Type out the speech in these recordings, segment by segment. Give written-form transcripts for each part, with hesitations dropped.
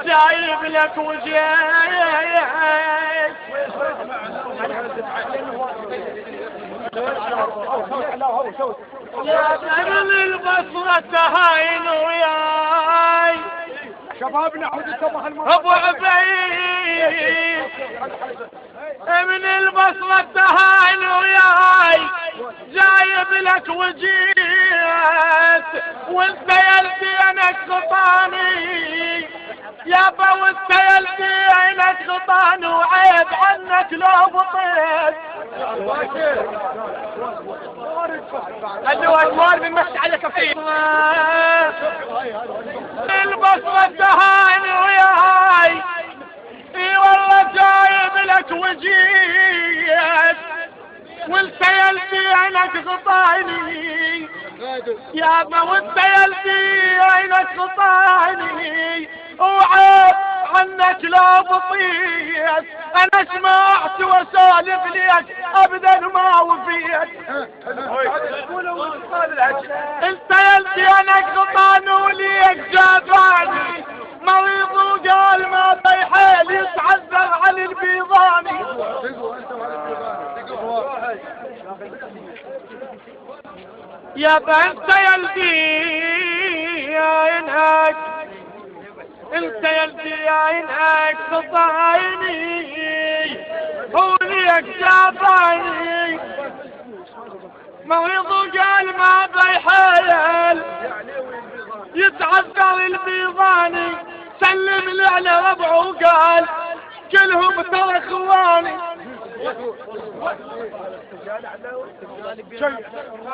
جايب لك وجيت يا ابن البصرة تهاين وياي شبابنا عودتهم ابو عبيد من البصرة تهاين وياي جايب لك وجيت وانت يلتي عينك غطاني يابا وانت يلتي عينك غطاني وعيب عنك لو بطيت الوار بنمشي عليك فيه البصرة تهاني وياي اي والله جايب لك وجيت وانت يلتي عينك غطاني يابا وانت يلتي عينك غطاني وعيب عنك لو بطيت انا سمعت وسالف ليك ابدا ما وفيت انت يلتي عينك غطاني وليك جاباني مريض وقال ما بيحيل يتعذر على البيضاني يا انت يلدي عينك انت يلدي عينك خطايني وليك جاباني مريض وقال ما بيحيل يتعذر البيضاني سلم لي على ربعه وقال كلهم ترى اخواني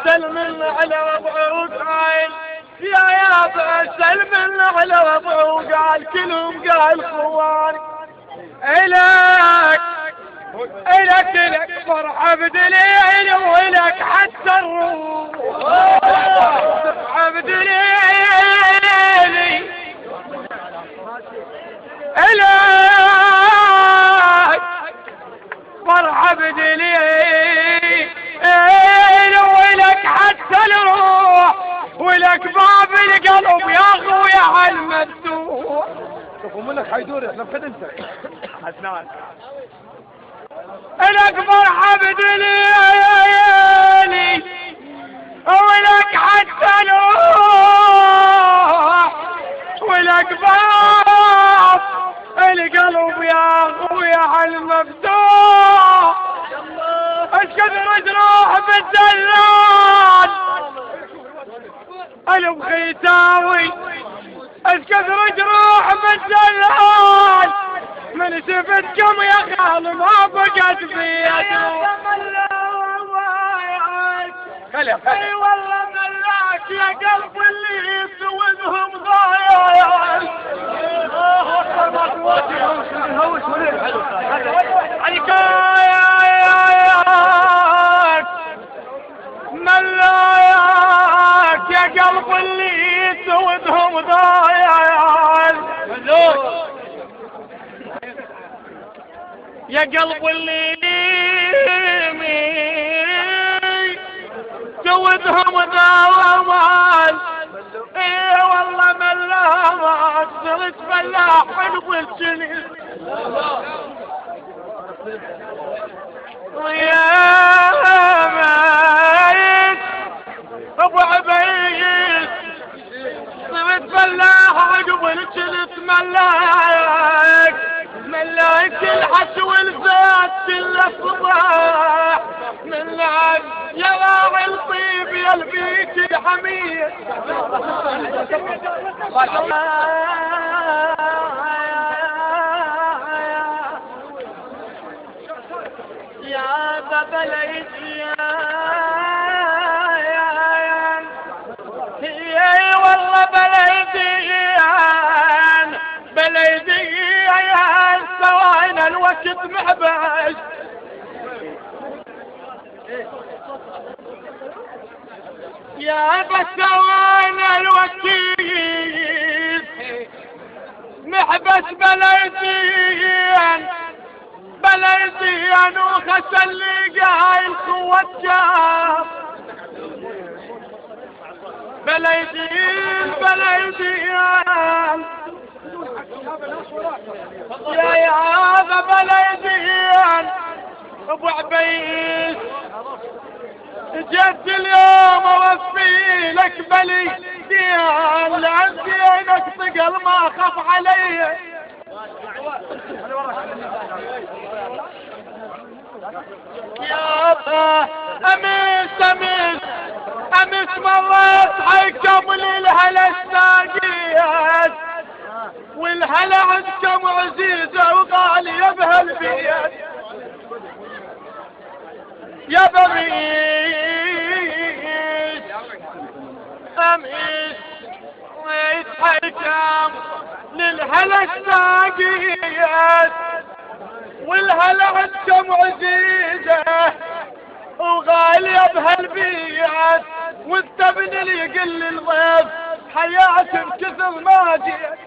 سلم لي على ربعه وقال يا سلم لي على ربعه وقال كلهم قال اخواني إلك فرحة بدليل وإلك حتى الروح فرحة بدليلي إلك فرحة بدليل وإلك حتى الروح وإلك باب القلب يا أخويا عالمفتوح شوفوا منك حيدور احنا بخدمتك حسنان إلك فرحة بدليلي ولك حتى الروح ولك باب القلب يا اخويا عالمفتوح اشكثر جروح بالزلال الف خيتاوي اشكثر جروح بالزلال من شفتكم يا خال ما بقت بيدو اي والله ملاك يا قلب اللي يسودهم ضايع ملاك يا قلب اللي يسودهم ضايع يا قلب اللي سودهم ضايع ايه والله ملاك صرت فلاح والجنين يا ميت ابو عبيد صرت فلاح عقب الجنين ملاك الحش والزاد كل الصباح ملاك يا راعي الطيب يا البيت الحميد يا بابا العيديان هي والله بليديان سواينا الوقت محبش يا بسواينا الوقت محبس بليدين بليدين وخسل لي قايل خوة جاب بليدين بليدين يا هذا بليدين ابو عبيد جيت اليوم اوفي لك بليدين لعندي عينك ثقل ما خاف علي يابا امس مرات حيكم للهلا الساقيات والهلا عندكم عزيزة وغالية بهالبيت يا بميس امس حيكم للهلا الساقيات والهلا عندكم عزيزة وغالية بهالبيت وانت ابن اللي يقل الضيف حياتي بكثر ما جيت